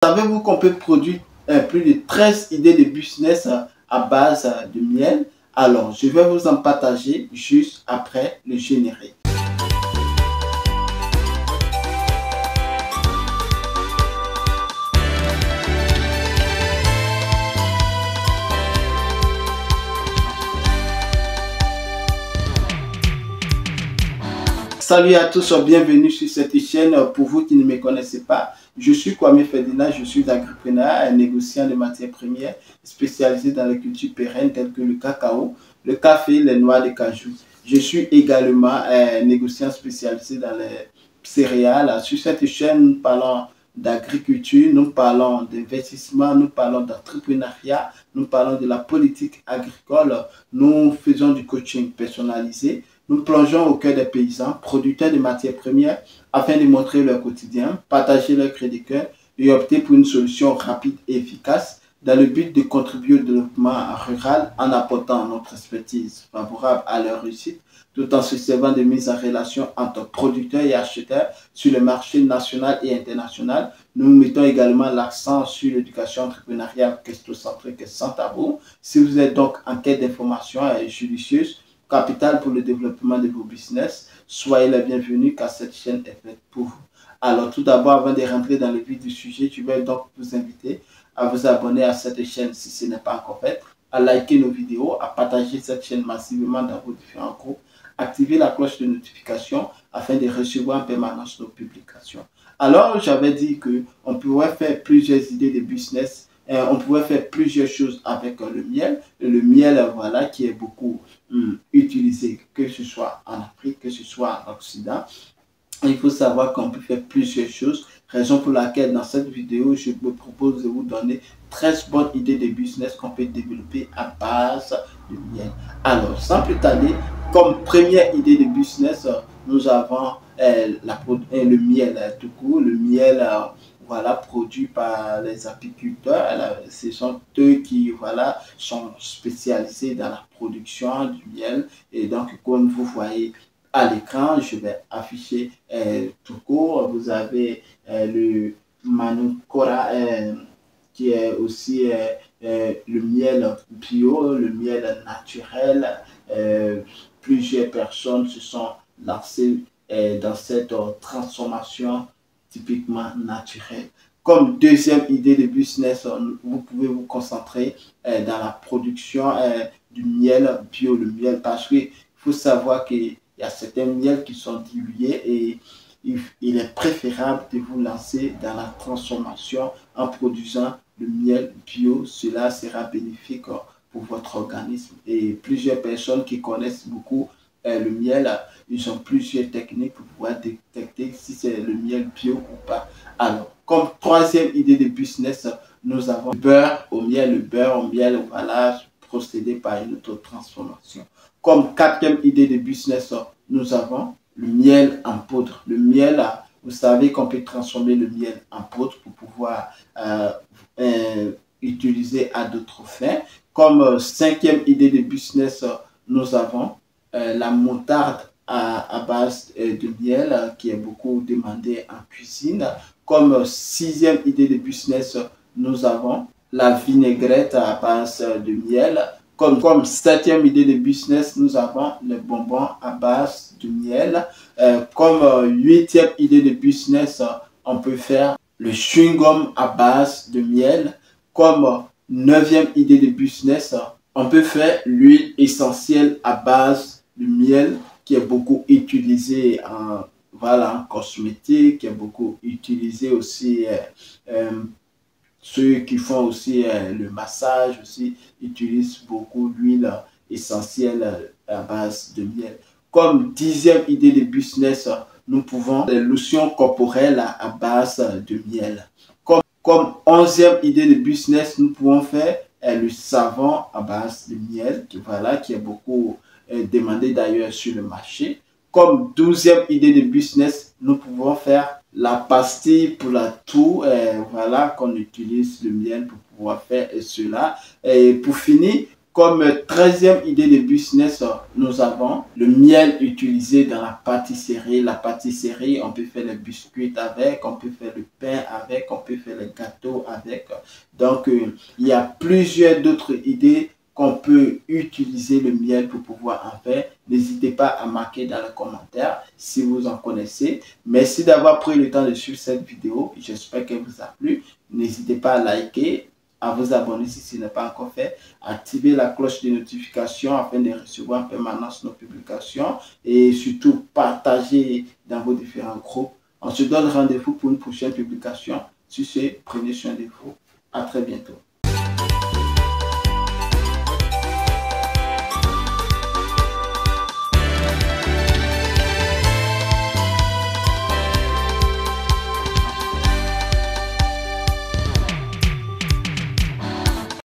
Savez-vous qu'on peut produire plus de 13 idées de business à base de miel? Alors, je vais vous en partager juste après le générique. Salut à tous, bienvenue sur cette chaîne. Pour vous qui ne me connaissez pas, je suis Kwame Ferdinand, je suis agripreneur et négociant de matières premières spécialisé dans les cultures pérennes telles que le cacao, le café, les noix de cajou. Je suis également négociant spécialisé dans les céréales. Sur cette chaîne, nous parlons d'agriculture, nous parlons d'investissement, nous parlons d'entrepreneuriat, nous parlons de la politique agricole, nous faisons du coaching personnalisé. Nous plongeons au cœur des paysans, producteurs de matières premières, afin de montrer leur quotidien, partager leur cri de cœur et opter pour une solution rapide et efficace dans le but de contribuer au développement rural en apportant notre expertise favorable à leur réussite, tout en se servant de mise en relation entre producteurs et acheteurs sur le marché national et international. Nous mettons également l'accent sur l'éducation entrepreneuriale christocentrique sans tabou. Si vous êtes donc en quête d'informations judicieuses, capital pour le développement de vos business, soyez les bienvenus car cette chaîne est faite pour vous. Alors tout d'abord, avant de rentrer dans le vif du sujet, je vais donc vous inviter à vous abonner à cette chaîne si ce n'est pas encore fait, à liker nos vidéos, à partager cette chaîne massivement dans vos différents groupes, activer la cloche de notification afin de recevoir en permanence nos publications. Alors j'avais dit qu'on pourrait faire plusieurs idées de business. On pouvait faire plusieurs choses avec le miel. Le miel, voilà, qui est beaucoup utilisé, que ce soit en Afrique, que ce soit en Occident. Il faut savoir qu'on peut faire plusieurs choses, raison pour laquelle dans cette vidéo, je me propose de vous donner 13 bonnes idées de business qu'on peut développer à base de miel. Alors, sans plus tarder, comme première idée de business, nous avons le miel tout court, le miel voilà, produit par les apiculteurs. Ce sont eux qui voilà, sont spécialisés dans la production du miel. Et donc, comme vous voyez à l'écran, je vais afficher tout court. Vous avez le Manukora qui est aussi le miel bio, le miel naturel. Plusieurs personnes se sont lancées dans cette transformation typiquement naturelle. Comme deuxième idée de business, vous pouvez vous concentrer dans la production du miel bio, le miel, parce qu'il faut savoir qu'il y a certains miels qui sont dilués et il est préférable de vous lancer dans la transformation en produisant le miel bio. Cela sera bénéfique pour votre organisme. Et plusieurs personnes qui connaissent beaucoup le miel, ils ont plusieurs techniques pour pouvoir détecter si c'est le miel bio ou pas. Alors, comme troisième idée de business, nous avons le beurre au miel. Le beurre au miel, voilà, procédé par une autre transformation. Comme quatrième idée de business, nous avons le miel en poudre. Le miel, vous savez qu'on peut transformer le miel en poudre pour pouvoir utiliser à d'autres fins. Comme cinquième idée de business, nous avons la moutarde à base de miel qui est beaucoup demandée en cuisine. Comme sixième idée de business, nous avons la vinaigrette à base de miel. Comme septième idée de business, nous avons les bonbons à base de miel. Comme huitième idée de business, on peut faire le chewing-gum à base de miel. Comme neuvième idée de business, on peut faire l'huile essentielle à base de miel qui est beaucoup utilisée en, voilà, en cosmétique, qui est beaucoup utilisé aussi ceux qui font aussi le massage aussi utilisent beaucoup l'huile essentielle à base de miel. Comme dixième idée de business, nous pouvons les lotions corporelles à base de miel. Comme onzième idée de business, nous pouvons faire le savon à base de miel, qui est beaucoup demandé d'ailleurs sur le marché. Comme douzième idée de business, nous pouvons faire la pastille pour la toux, voilà, qu'on utilise le miel pour pouvoir faire cela. Et pour finir, Comme 13e idée de business, nous avons le miel utilisé dans la pâtisserie. La pâtisserie, on peut faire les biscuits avec, on peut faire le pain avec, on peut faire les gâteaux avec. Donc, il y a plusieurs d'autres idées qu'on peut utiliser le miel pour pouvoir en faire. N'hésitez pas à marquer dans les commentaires si vous en connaissez. Merci d'avoir pris le temps de suivre cette vidéo. J'espère qu'elle vous a plu. N'hésitez pas à liker, à vous abonner si ce n'est pas encore fait, activer la cloche de notification afin de recevoir en permanence nos publications et surtout partager dans vos différents groupes. On se donne rendez-vous pour une prochaine publication. Sur ce, prenez soin de vous. À très bientôt.